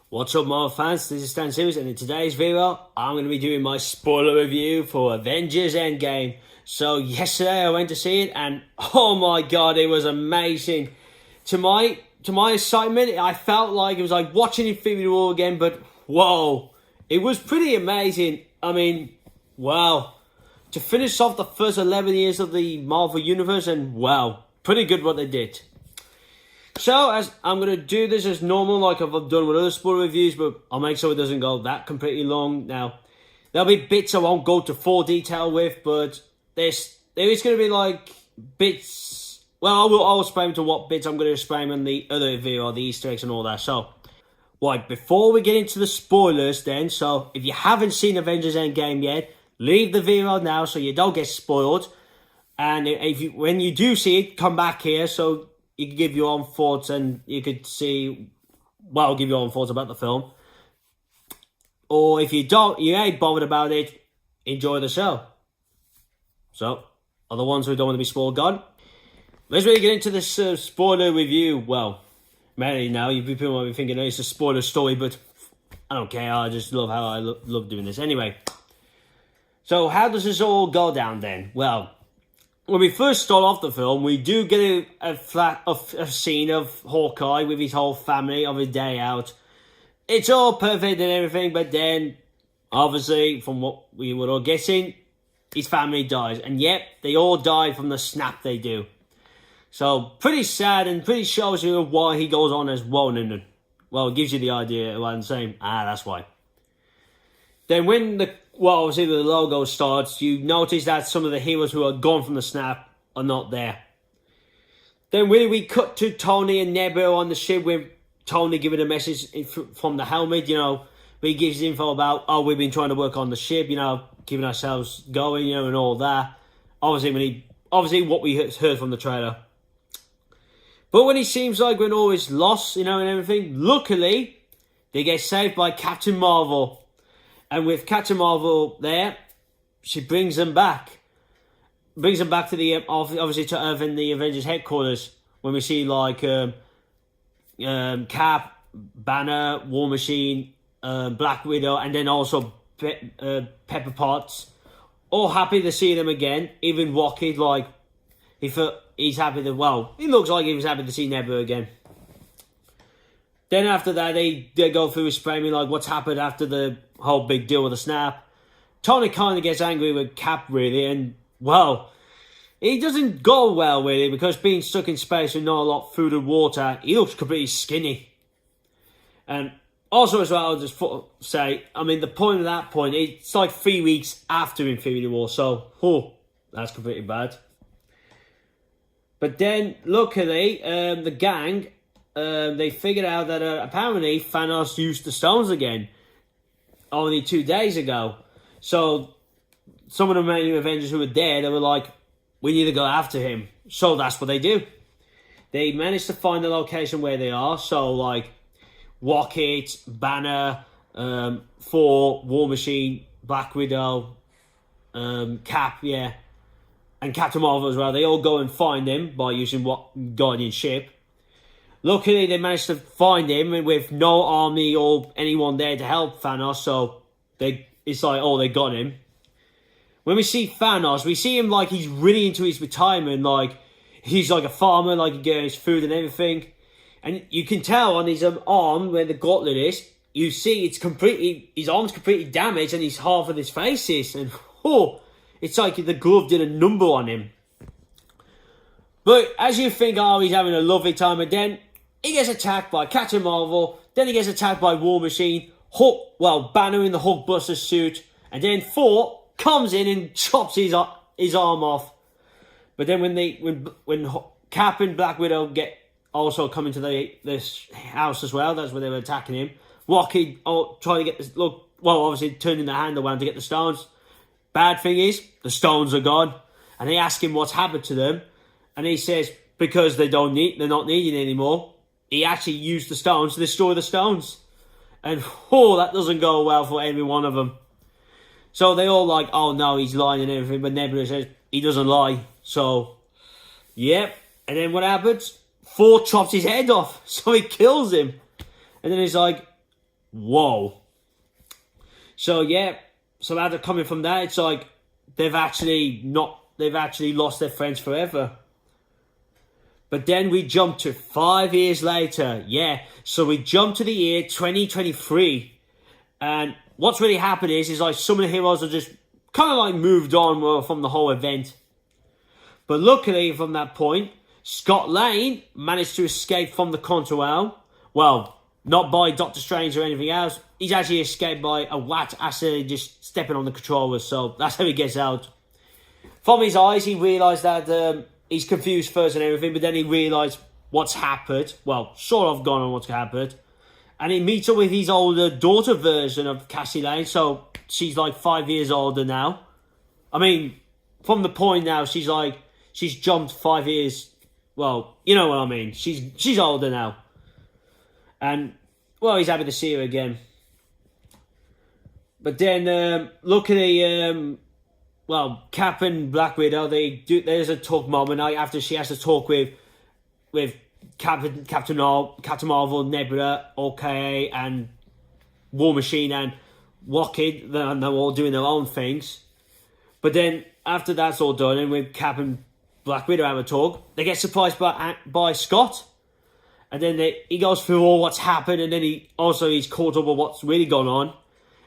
What's up, Marvel fans? This is Stan Simmons, and in today's video, I'm going to be doing my spoiler review for Avengers Endgame. So yesterday I went to see it, and oh my god, it was amazing. To my excitement, I felt like it was like watching Infinity War again, but whoa, it was pretty amazing. I mean, wow. To finish off the first 11 years of the Marvel Universe, and wow, pretty good what they did. So, as I'm going to do this as normal, like I've done with other spoiler reviews, but I'll make sure it doesn't go that completely long. Now, there'll be bits I won't go to full detail with, but there is going to be like bits. Well, I'll explain to what bits I'm going to explain in the other video, the Easter eggs and all that. So, right, before we get into the spoilers then, so if you haven't seen Avengers Endgame yet, leave the video now so you don't get spoiled. And when you do see it, come back here so you can give your own thoughts and you could see, well, give your own thoughts about the film. Or if you ain't bothered about it, enjoy the show. So, are the ones who don't want to be spoiled gone? Let's really get into this spoiler review. Well, mainly now, people might be thinking, it's a spoiler story, but I don't care. I just love how I love doing this. Anyway, so how does this all go down then? Well, when we first start off the film, we do get a scene of Hawkeye with his whole family of a day out. It's all perfect and everything, but then, obviously, from what we were all guessing, his family dies. And yep, they all die from the snap they do. So, pretty sad and pretty shows you why he goes on as Ronin. Well, it gives you the idea of what I'm saying. That's why. Then when obviously the logo starts, you notice that some of the heroes who are gone from the snap are not there. Then when we cut to Tony and Nebula on the ship with Tony giving a message from the helmet, where he gives info about, we've been trying to work on the ship, keeping ourselves going, and all that. Obviously what we heard from the trailer. But when it seems like we're always lost, and everything, luckily, they get saved by Captain Marvel. And with Captain Marvel there, she brings them back. Brings them back to the, obviously to Earth in the Avengers headquarters. When we see like Cap, Banner, War Machine, Black Widow, and then also Pepper Potts. All happy to see them again. Even Rocket, like, he's happy that, he looks like he was happy to see Nebula again. Then after that, they go through explaining like what's happened after the whole big deal with the snap. Tony kind of gets angry with Cap, really, and, he doesn't go well, really, because being stuck in space with not a lot of food and water, he looks completely skinny. And also, as well, I'll just say, the point of that point, it's like 3 weeks after Infinity War, so, that's completely bad. But then, luckily, the gang, they figured out that apparently Thanos used the stones again. Only 2 days ago. So, some of the main Avengers who were there, they were like, we need to go after him. So, that's what they do. They managed to find the location where they are. So, like, Rocket, Banner, Thor, War Machine, Black Widow, Cap, and Captain Marvel as well. They all go and find him by using Guardian ship. Luckily, they managed to find him with no army or anyone there to help Thanos, so it's like, they got him. When we see Thanos, we see him like he's really into his retirement, like he's like a farmer, like he gets his food and everything. And you can tell on his arm where the gauntlet is, you see his arm's completely damaged and his half of his face is. And it's like the glove did a number on him. But as you think, he's having a lovely time, and then he gets attacked by Captain Marvel, then he gets attacked by War Machine, Banner in the Hulkbuster suit, and then Thor comes in and chops his arm off. But then when Cap and Black Widow also come into this house as well, that's where they were attacking him. Rocky trying to get this, obviously turning the handle around to get the stones. Bad thing is, the stones are gone, and they ask him what's happened to them, and he says because they're not needed anymore. He actually used the stones to destroy the stones. And, that doesn't go well for every one of them. So they all like, no, he's lying and everything. But Nebula says, he doesn't lie. So, yep. And then what happens? Thor chops his head off. So he kills him. And then he's like, whoa. So yeah, so after coming from that, it's like they've actually lost their friends forever. But then we jump to 5 years later. Yeah, so we jump to the year 2023. And what's really happened is like some of the heroes are just kind of like moved on from the whole event. But luckily from that point, Scott Lane managed to escape from the Contrail. Well, not by Doctor Strange or anything else. He's actually escaped by a Wat accidentally just stepping on the controller. So that's how he gets out. From his eyes, he realised that he's confused first and everything. But then he realised what's happened. Well, sort of gone on what's happened. And he meets up with his older daughter version of Cassie Lane. So she's like 5 years older now. I mean, from the point now, she's jumped 5 years. Well, you know what I mean. She's older now. And, well, he's happy to see her again. But then, luckily, Cap and Black Widow, there's a talk moment after she has to talk with Captain Marvel, Nebula, Okoye, and War Machine and Rocket. They're all doing their own things. But then, after that's all done, and with Cap and Black Widow have a talk, they get surprised by Scott. And then he goes through all what's happened, and then he's caught up with what's really gone on.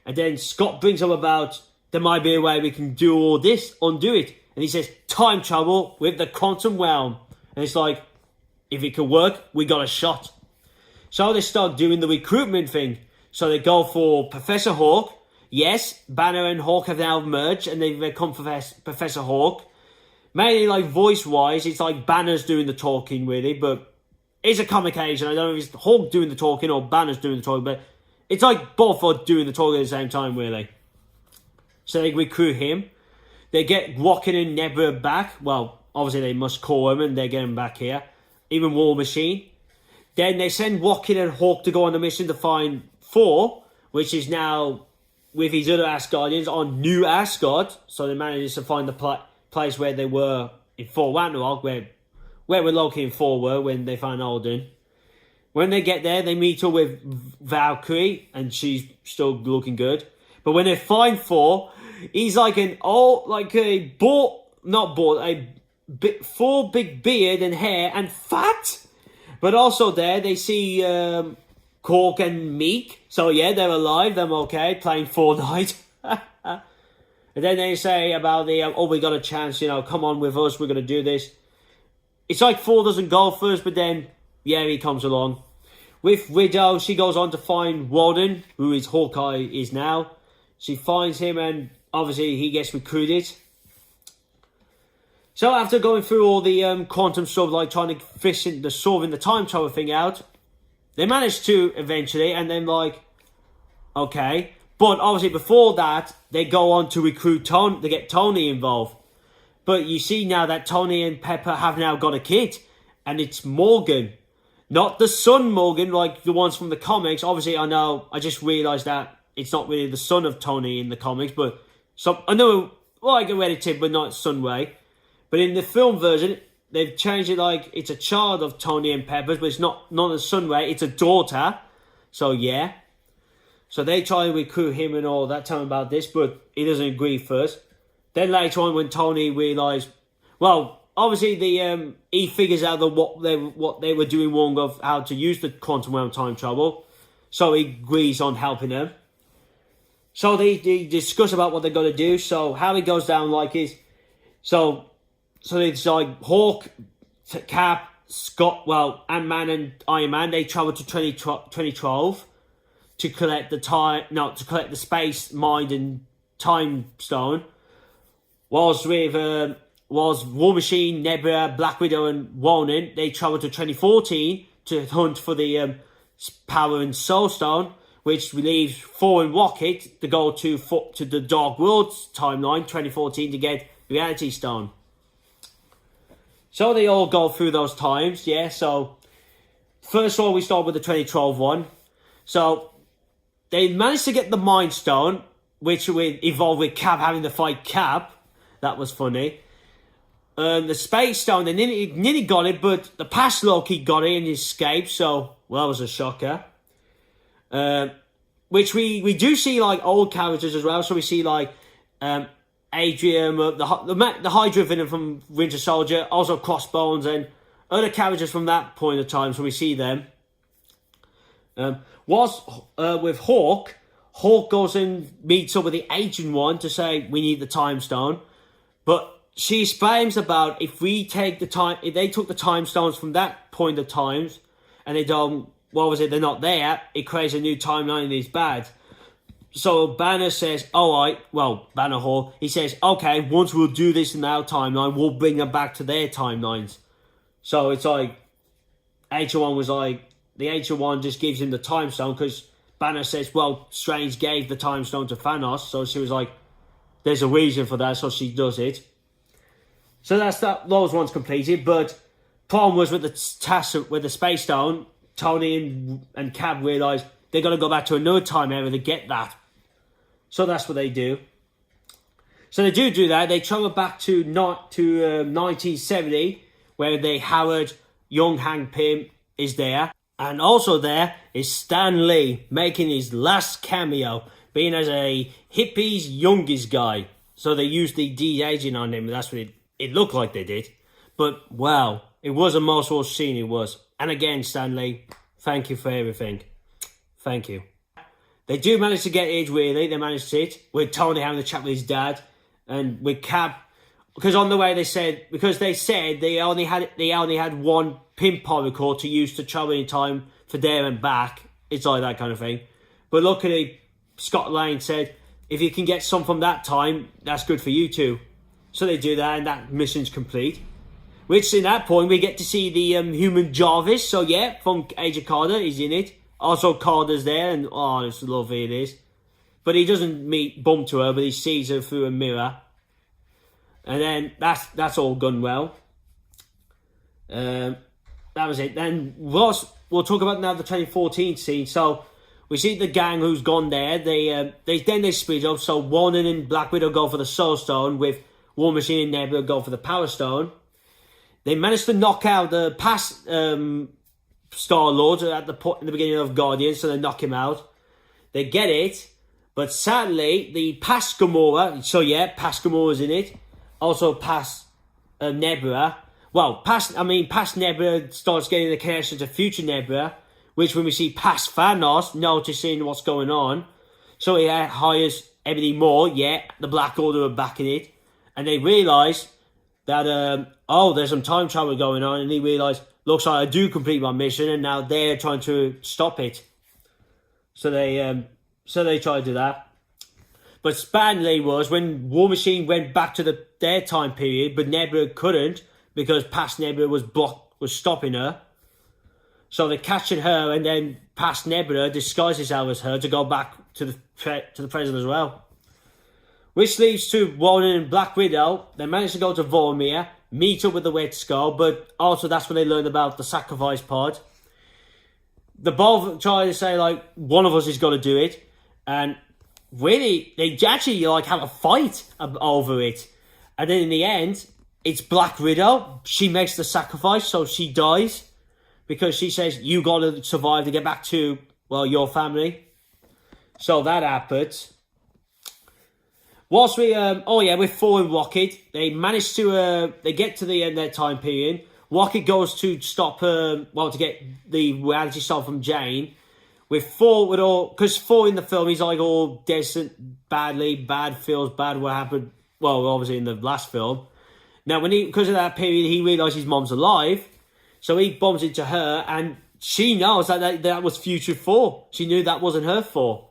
And then Scott brings up about there might be a way we can do all this, undo it. And he says, time travel with the quantum realm. And it's like, if it can work, we got a shot. So they start doing the recruitment thing. So they go for Professor Hulk. Yes, Banner and Hulk have now merged, and they become Professor Hulk. Mainly, like, voice-wise, it's like Banner's doing the talking, really, but it's a comic agent. I don't know if it's Hulk doing the talking or Banner's doing the talking, but it's like both are doing the talking at the same time, really. So they recruit him. They get Rocket and Nebula back. Well, obviously they must call him, and they get him back here. Even War Machine. Then they send Rocket and Hulk to go on a mission to find Thor, which is now with his other Asgardians on New Asgard. So they managed to find the place where they were in Thor Ragnarok, where Loki and Thor were when they found Odin. When they get there, they meet up with Valkyrie, and she's still looking good. But when they find Thor, he's like full big beard and hair and fat. But also there, they see Korg and Miek. So yeah, they're alive, they're okay, playing Fortnite. And then they say about we got a chance, come on with us, we're going to do this. It's like Thor doesn't go first, but then, yeah, he comes along. With Widow, she goes on to find Ronin, who is Hawkeye is now. She finds him, and obviously he gets recruited. So after going through all the quantum stuff, like trying to fish into solving the time travel thing out, they manage to eventually, and then okay. But obviously before that, they go on to recruit Tony, to get Tony involved. But you see now that Tony and Pepper have now got a kid, and it's Morgan. Not the son Morgan, like the ones from the comics. Obviously, I know, I just realised that it's not really the son of Tony in the comics, but I know, I can read it, but not son way. But in the film version, they've changed it like it's a child of Tony and Pepper's, but it's not a son way, it's a daughter. So yeah. So they try and recruit him and all that, tell him about this, but he doesn't agree first. Then later on, when Tony realised, obviously he figures out what they were doing wrong of how to use the quantum realm time travel, so he agrees on helping them. So they discuss about what they're going to do. So how it goes down is, so it's like Hawk, Cap, Scott, Ant-Man and Iron Man, they travel to 2012 to collect the space, mind and time stone. Whilst War Machine, Nebula, Black Widow and Ronin, they travel to 2014 to hunt for the Power and Soul Stone, which leaves Thor and Rocket to go to the Dark Worlds timeline, 2014, to get Reality Stone. So they all go through those times, yeah. So first of all, we start with the 2012 one. So they managed to get the Mind Stone, which evolved with Cap having to fight Cap. That was funny. The Space Stone, they nearly got it, but the past Loki got it and escaped. So, that was a shocker. which we do see like old characters as well. So we see like Adrian, the Hydra villain from Winter Soldier, also Crossbones and other characters from that point of time. So we see them. With Hawk goes and meets up with the Ancient One to say we need the Time Stone, but she explains about if they took the Time Stones from that point of times and they don't, they're not there, it creates a new timeline and it's bad. So Banner says, Banner Hall, he says, okay, once we'll do this in our timeline, we'll bring them back to their timelines. So it's like, Ancient One was like, the Ancient One just gives him the Time Stone because Banner says, Strange gave the Time Stone to Thanos. So she was like, there's a reason for that, so she does it. So that's that. Those ones completed, but problem was with the task with the Space Stone, Tony and Cap realised they're going to go back to another time era to get that. So that's what they do. So they do that. They travel back to 1970, where the Howard young Hank Pym is there. And also there is Stan Lee making his last cameo, being as a hippie's youngest guy. So they used the de-aging on him, and that's what it looked like they did. But wow, it was a most watched scene, it was. And again, Stan Lee, thank you for everything. Thank you. They do manage to get it, really. They managed it with Tony having a chat with his dad, and with Cap, because on the way they said they only had one pin particle to use to travel in time for there and back. It's like that kind of thing. But luckily, Scott Lang said, if you can get some from that time, that's good for you too. So they do that, and that mission's complete. Which, in that point, we get to see the human Jarvis. So yeah, from Agent Carter, he's in it. Also, Carter's there, and it's lovely it is. But he doesn't bump to her, but he sees her through a mirror. And then that's all gone well. That was it. Then we'll talk about now the 2014 scene. So we see the gang who's gone there. They split up. So Ronin and Black Widow go for the Soul Stone, with War Machine and Nebula go for the Power Stone. They managed to knock out the past Star-Lord in the beginning of Guardians, so they knock him out. They get it, but sadly, the past Gamora, past Gamora's in it, also past Nebula. Past Nebula starts getting the connection to future Nebula, which when we see past Thanos noticing what's going on, so he hires Ebony Moore, the Black Order are back in it, and they realise that, there's some time travel going on, and he realised, looks like I do complete my mission, and now they're trying to stop it. So they try to do that. But Spanley was when War Machine went back to their time period, but Nebula couldn't because past Nebula was stopping her. So they're catching her, and then past Nebula disguises herself as her to go back to the present as well. Which leads to Ronin and Black Widow. They manage to go to Vormir, meet up with the Red Skull, but also that's when they learned about the sacrifice pod. They both try to say, one of us is going to do it. And really, they actually, have a fight over it. And then in the end, it's Black Widow. She makes the sacrifice, so she dies. Because she says, you got to survive to get back to, your family. So that happens. Whilst with Thor and Rocket, they manage to, they get to the end of their time period. Rocket goes to stop to get the reality stone from Jane. With Thor, because Thor in the film, he's all decent, bad, feels bad what happened, obviously in the last film. Now, because of that period, he realised his mom's alive, so he bumps into her, and she knows that was future Thor. She knew that wasn't her Thor.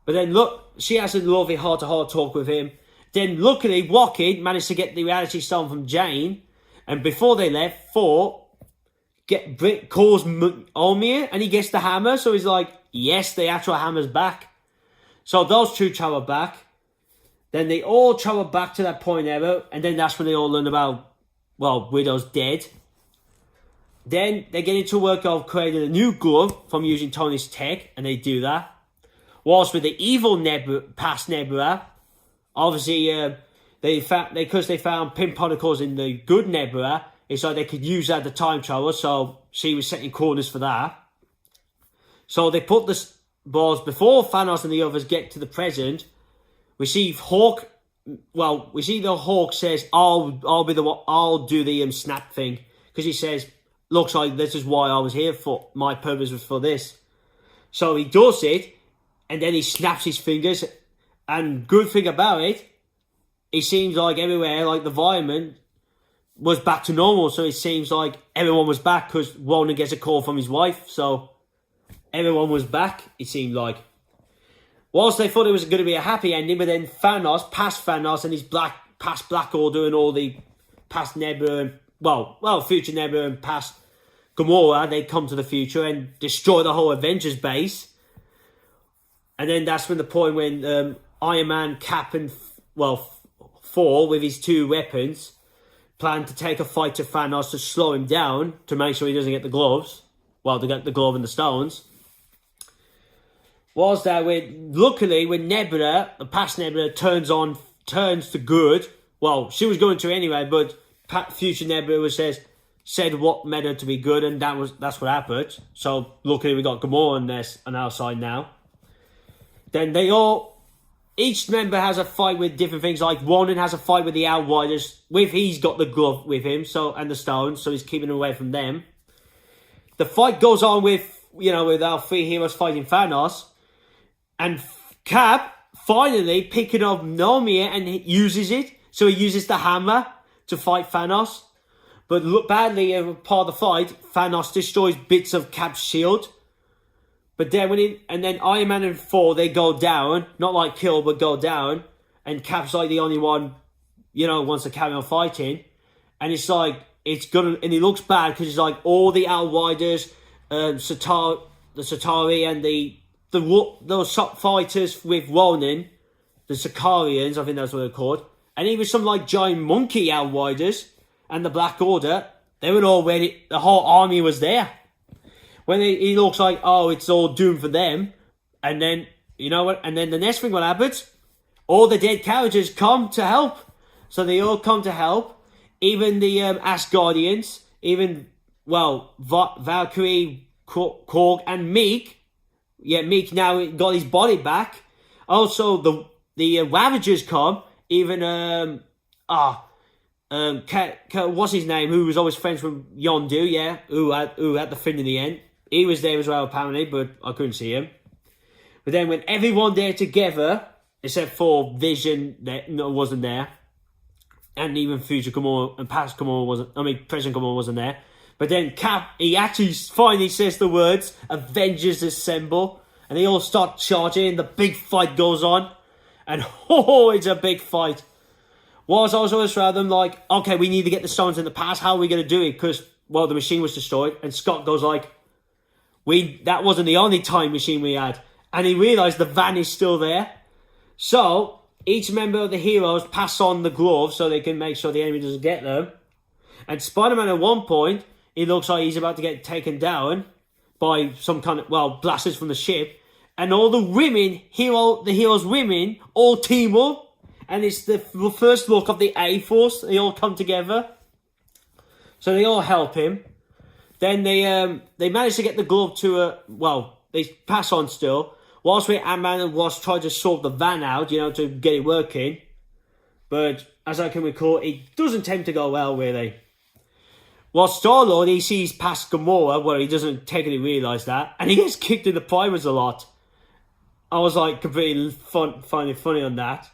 But then look, she has a lovely heart-to-heart talk with him. Then luckily, Rocket managed to get the reality stone from Jane. And before they left, Thor calls Olmir and he gets the hammer. So he's like, yes, the actual hammer's back. So those two travel back. Then they all travel back to that point ever. And then that's when they all learn about, Widow's dead. Then they get into work of creating a new glove from using Tony's tech. And they do that. Whilst with the evil past Nebula, obviously because they found pin particles in the good Nebula, it's like they could use that to time travel. So she was setting corners for that. So they put this was before Thanos and the others get to the present, we see the Hawk says, I'll be the one, I'll do the snap thing. Because he says, looks like this is why I was here for, my purpose was for this. So he does it, and then he snaps his fingers, and good thing about it, it seems like everywhere, like the environment was back to normal, so it seems like everyone was back, because Ronin gets a call from his wife, so everyone was back, it seemed like. Whilst they thought it was going to be a happy ending, but then past Thanos and his past Black Order and all the past Nebula and, future Nebula and past Gamora, they come to the future and destroy the whole Avengers base. And then that's when the point when Iron Man, Cap and, Thor with his 2 weapons plan to take a fight to Thanos to slow him down, to make sure he doesn't get the gloves. Well, to get the glove and the stones. Was that luckily when Nebula, the past Nebula, turns to good. Well, she was going to anyway, but future Nebula said what made her to be good, and that's what happened. So luckily we got Gamora on our side now. Then each member has a fight with different things. Like Ronin has a fight with the Outriders. He's got the glove with him, and the stones, so he's keeping away from them. The fight goes on with our 3 heroes fighting Thanos. And Cap finally picking up Mjolnir and he uses it. So he uses the hammer to fight Thanos. But badly, part of the fight, Thanos destroys bits of Cap's shield. But then then Iron Man and Thor, they go down. Not like kill, but go down. And Cap's like the only one, wants to carry on fighting. And it's like, and he looks bad because it's like all the Outriders, the Satari and those fighters with Ronin, the Sicarians, I think that's what they're called, and even some like giant monkey Outriders and the Black Order, they were all ready, the whole army was there. When he looks like, it's all doomed for them, and then, and then the next thing what happens, all the dead characters come to help. So they all come to help, even the Asgardians, even, Valkyrie, Korg, and Miek. Yeah, Miek now got his body back. Also, the Ravagers come. Even what's his name? Who was always friends with Yondu? Yeah, who had the fin in the end. He was there as well apparently, but I couldn't see him. But then when everyone there together, except for Vision, that wasn't there, and even future Gamora and past Gamora wasn't. Present Gamora wasn't there. But then Cap, he actually finally says the words, Avengers Assemble. And they all start charging, the big fight goes on. And it's a big fight. Whilst I was always around them like, okay, we need to get the stones in the past. How are we going to do it? Because, the machine was destroyed. And Scott goes like, that wasn't the only time machine we had. And he realised the van is still there. So, each member of the heroes pass on the gloves so they can make sure the enemy doesn't get them. And Spider-Man at one point, he looks like he's about to get taken down by some kind of, blasters from the ship. And all the heroes' women, all team up. And it's the first look of the A-Force. They all come together. So they all help him. Then they manage to get the glove to they pass on still. Whilst Ant-Man and Wasp try to sort the van out, to get it working. But as I can recall, it doesn't tend to go well, really. While Star-Lord, he sees past Gamora, he doesn't technically realise that, and he gets kicked in the primaries a lot. I was like completely finding funny on that.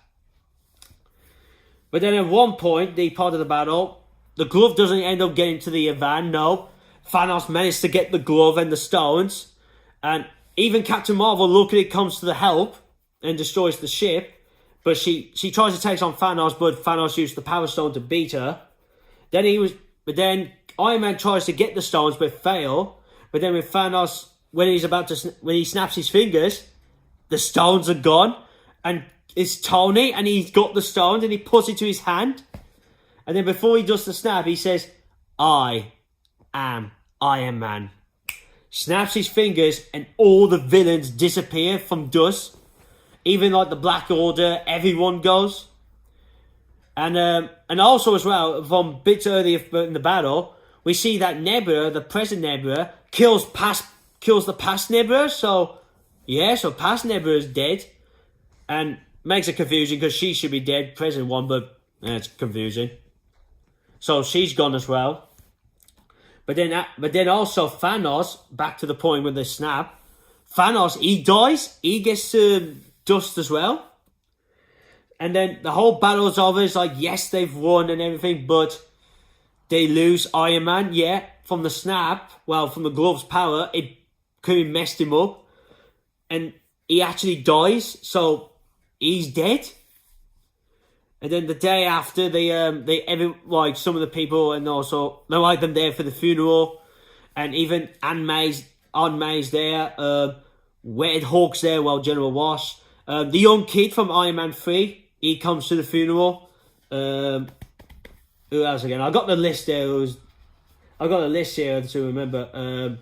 But then at one point, the part of the battle, the glove doesn't end up getting to the van, no. Thanos managed to get the glove and the stones, and even Captain Marvel luckily comes to the help and destroys the ship. But she tries to take on Thanos, but Thanos used the Power Stone to beat her. Then Iron Man tries to get the stones but fail. But then with Thanos, when he snaps his fingers, the stones are gone. And it's Tony and he's got the stones and he puts it to his hand. And then before he does the snap, he says, I am Iron Man. Snaps his fingers and all the villains disappear from dust. Even like the Black Order, everyone goes. And also as well, from bits earlier in the battle, we see that Nebula, the present Nebula, kills the past Nebula. So Yeah, so past Nebula is dead. And makes it confusing because she should be dead, present one, but it's confusing. So she's gone as well. But then also Thanos, back to the point with the snap. Thanos, he dies. He gets dust as well. And then the whole battle's over. It's like, yes, they've won and everything, but they lose Iron Man. Yeah, from the snap, well, from the glove's power, it could have messed him up. And he actually dies, so he's dead. And then the day after, some of the people, and also they like them there for the funeral, and even Aunt May's there. Wetted Hawk's there, well, General Wash. The young kid from Iron Man 3, he comes to the funeral. Who else again? I got the list there. I got the list here to remember.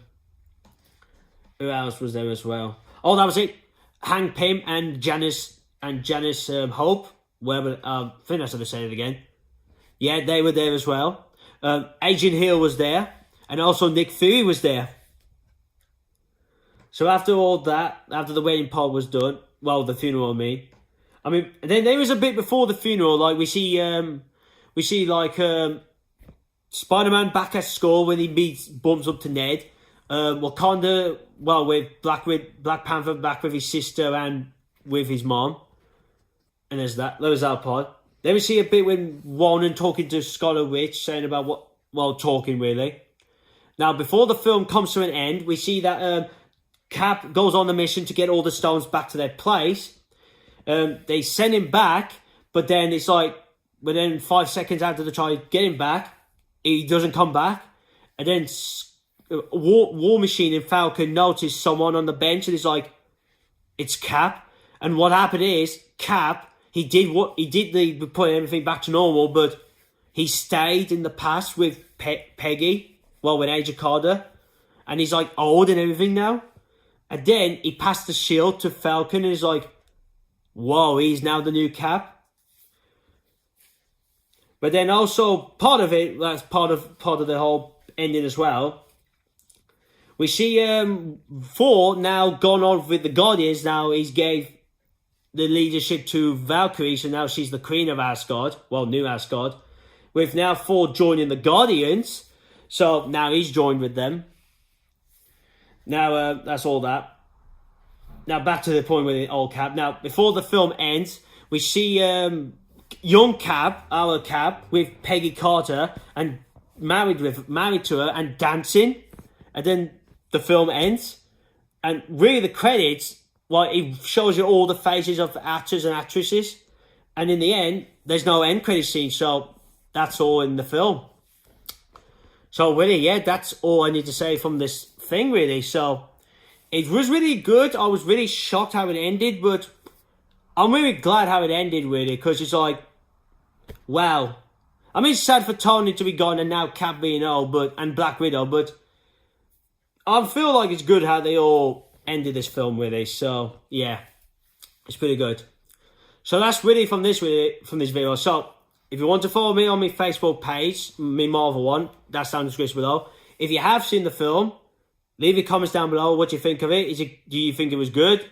Who else was there as well? Oh, that was it. Hank Pym and Janice Hope. Whatever, I think that's how they say it again. Yeah, they were there as well. Agent Hill was there, and also Nick Fury was there. So after all that, after the wedding part was done, well, the funeral, I mean, then there was a bit before the funeral, like we see Spider-Man back at school when he bumps up to Ned. Wakanda, well, with Black Panther back with his sister and with his mom. And there was that part. Then we see a bit when Ronin talking to Scarlet Witch, saying about talking really. Now, before the film comes to an end, we see that Cap goes on the mission to get all the stones back to their place. They send him back, but then it's like, 5 seconds after they try to get him back, he doesn't come back. And then War Machine and Falcon notice someone on the bench, and it's like, it's Cap. And what happened is, Cap, he did put everything back to normal, but he stayed in the past with Peggy, with Agent Carter, and he's like old and everything now. And then he passed the shield to Falcon, and he's like, whoa, he's now the new Cap. But then also part of it, that's part of the whole ending as well. We see Thor now gone on with the Guardians. Now he's gave the leadership to Valkyrie, so now she's the Queen of Asgard. Well, New Asgard. With now Thor joining the Guardians, so now he's joined with them. Now that's all that. Now back to the point with the old Cap. Now before the film ends, we see young Cap, our Cap, with Peggy Carter and married to her and dancing, and then the film ends, and really the credits. Well, it shows you all the faces of the actors and actresses. And in the end, there's no end credit scene. So that's all in the film. So really, yeah, that's all I need to say from this thing, really. So it was really good. I was really shocked how it ended. But I'm really glad how it ended, really. Because it's like, wow. I mean, it's sad for Tony to be gone and now Cap being old and Black Widow. But I feel like it's good how they all ended this film with it, so yeah, it's pretty good. So that's really from this video. So if you want to follow me on my Facebook page, my Marvel one, that's down in the description below. If you have seen the film, leave your comments down below. What do you think of it? Do you think it was good?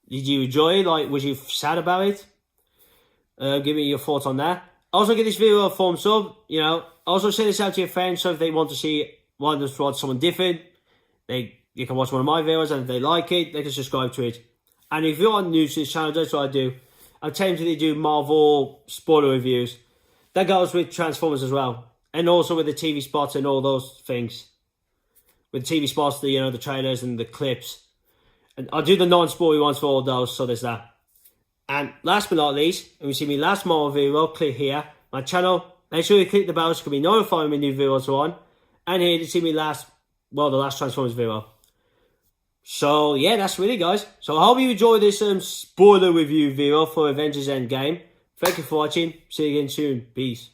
Did you enjoy it? Like, was you sad about it? Give me your thoughts on that. Also, give this video a thumbs up. You know, also send this out to your friends, so if they want to watch someone different, you can watch one of my videos, and if they like it, they can subscribe to it. And if you're new to this channel, that's what I do. I tend to do Marvel spoiler reviews. That goes with Transformers as well. And also with the TV spots and all those things. With the TV spots, the trailers and the clips. And I do the non-spoiler ones for all those, so there's that. And last but not least, if you see me last Marvel video, click here. My channel, make sure you click the bell so you can be notified when new videos are on. And here to see me the last Transformers video. So, yeah, that's really, guys. So, I hope you enjoyed this spoiler review video for Avengers Endgame. Thank you for watching. See you again soon. Peace.